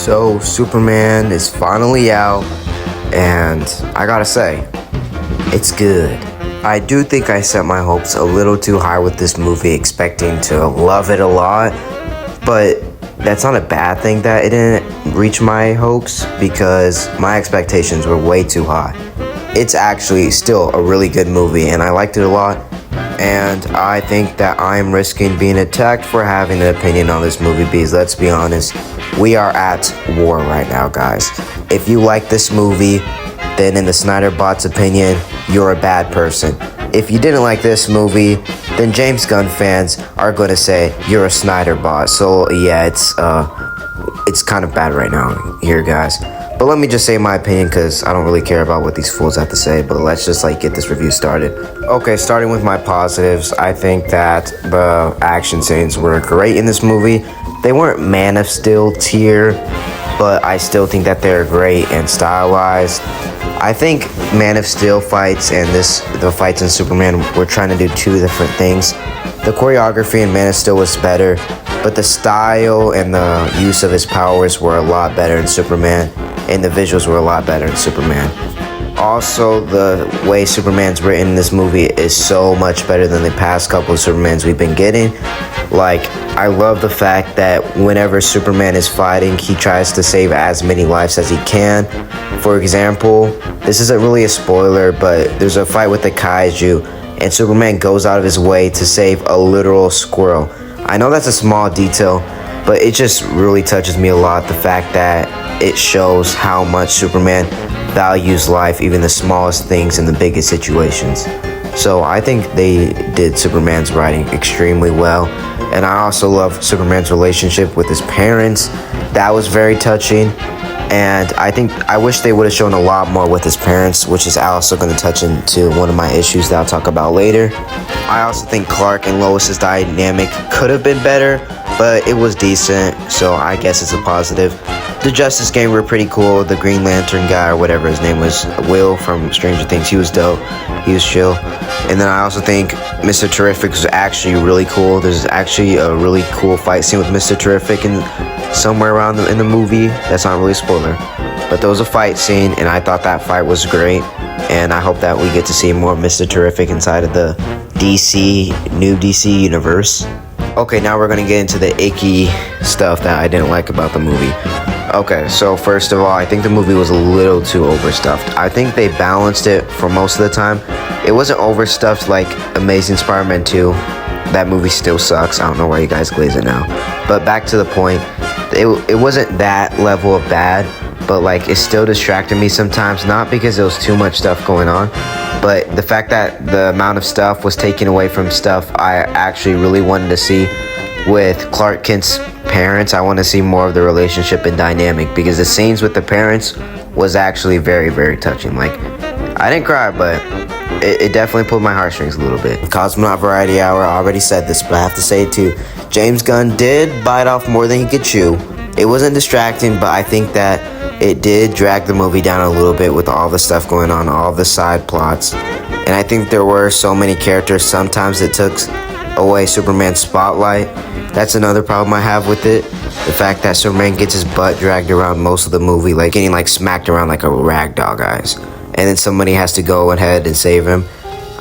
So Superman is finally out, and I gotta say, it's good. I do think I set my hopes a little too high with this movie, expecting to love it a lot, but that's not a bad thing that it didn't reach my hopes, because my expectations were way too high. It's actually still a really good movie, and I liked it a lot, and I think that I'm risking being attacked for having an opinion on this movie, because let's be honest, we are at war right now, guys. If you like this movie, then in the Snyder Bot's opinion, you're a bad person. If you didn't like this movie, then James Gunn fans are going to say you're a Snyder Bot. So yeah, it's kind of bad right now here, guys. But let me just say my opinion, because I don't really care about what these fools have to say. But let's just get this review started. Okay, starting with my positives, I think that the action scenes were great in this movie. They weren't Man of Steel tier, but I still think that they're great and stylized. I think Man of Steel fights and the fights in Superman were trying to do two different things. The choreography in Man of Steel was better, but the style and the use of his powers were a lot better in Superman, and the visuals were a lot better in Superman. Also, the way Superman's written in this movie is so much better than the past couple of Supermans we've been getting. I love the fact that whenever Superman is fighting, he tries to save as many lives as he can. For example, this isn't really a spoiler, but there's a fight with the kaiju, and Superman goes out of his way to save a literal squirrel. I know that's a small detail, but it just really touches me a lot, the fact that it shows how much Superman values life, even the smallest things in the biggest situations. So I think they did Superman's writing extremely well. And I also love Superman's relationship with his parents. That was very touching. And I wish they would have shown a lot more with his parents, which is also going to touch into one of my issues that I'll talk about later. I also think Clark and Lois's dynamic could have been better, but it was decent, so I guess it's a positive. The Justice Gang were pretty cool. The Green Lantern guy, or whatever his name was, Will from Stranger Things, he was dope. He was chill. And then I also think Mr. Terrific was actually really cool. There's actually a really cool fight scene with Mr. Terrific somewhere around in the movie. That's not really a spoiler. But there was a fight scene, and I thought that fight was great. And I hope that we get to see more of Mr. Terrific inside of the new DC universe. Okay, now we're going to get into the icky stuff that I didn't like about the movie. Okay, so first of all, I think the movie was a little too overstuffed. I think they balanced it for most of the time. It wasn't overstuffed like Amazing Spider-Man 2. That movie still sucks. I don't know why you guys glaze it now. But back to the point, it wasn't that level of bad, but it still distracted me sometimes. Not because there was too much stuff going on, but the fact that the amount of stuff was taken away from stuff I actually really wanted to see. With Clark Kent's parents, I want to see more of the relationship and dynamic, because the scenes with the parents was actually very, very touching. I didn't cry, but it definitely pulled my heartstrings a little bit. Cosmonaut Variety Hour, I already said this, but I have to say it too. James Gunn did bite off more than he could chew. It wasn't distracting, but I think that it did drag the movie down a little bit with all the stuff going on, all the side plots. And I think there were so many characters, sometimes it took away Superman's spotlight. That's another problem I have with it. The fact that Superman gets his butt dragged around most of the movie, getting smacked around like a rag doll, guys. And then somebody has to go ahead and save him.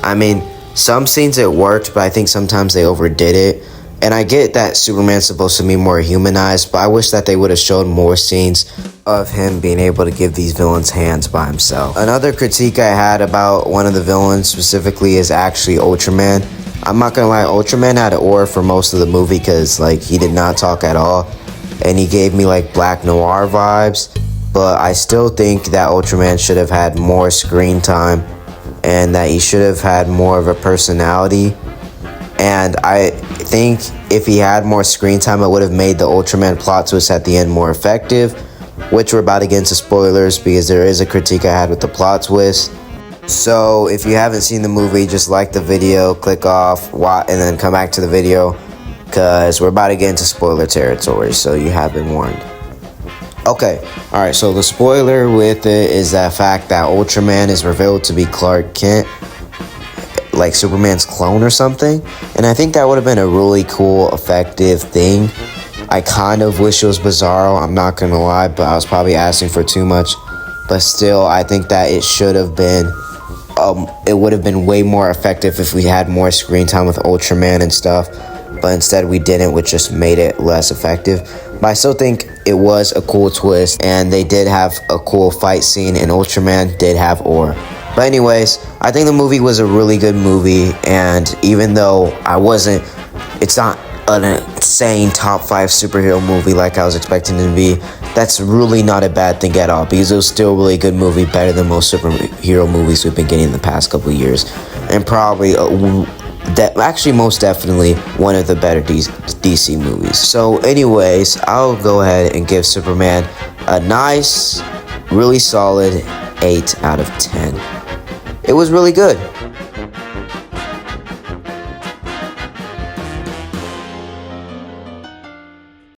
I mean, some scenes it worked, but I think sometimes they overdid it. And I get that Superman's supposed to be more humanized, but I wish that they would have showed more scenes of him being able to give these villains hands by himself. Another critique I had about one of the villains specifically is actually Ultraman. I'm not gonna lie, Ultraman had an aura for most of the movie, because he did not talk at all, and he gave me Black Noir vibes. But I still think that Ultraman should have had more screen time, and that he should have had more of a personality. And I think if he had more screen time, it would have made the Ultraman plot twist at the end more effective, which we're about to get into spoilers, because there is a critique I had with the plot twist. So if you haven't seen the movie, just like the video, click off, and then come back to the video, because we're about to get into spoiler territory, so you have been warned. Okay, alright, so the spoiler with it is the fact that Ultraman is revealed to be Clark Kent, Superman's clone or something, and I think that would have been a really cool, effective thing. I kind of wish it was Bizarro, I'm not gonna lie, but I was probably asking for too much. But still, I think that it should have been, it would have been way more effective if we had more screen time with Ultraman and stuff. But instead we didn't, which just made it less effective. But I still think it was a cool twist, and they did have a cool fight scene, and Ultraman did have ore. But anyways, I think the movie was a really good movie, and even though it's not an insane top 5 superhero movie like I was expecting it to be, that's really not a bad thing at all, because it was still a really good movie, better than most superhero movies we've been getting in the past couple of years, and probably actually most definitely one of the better DC movies. So anyways, I'll go ahead and give Superman a nice, really solid 8 out of 10. It was really good.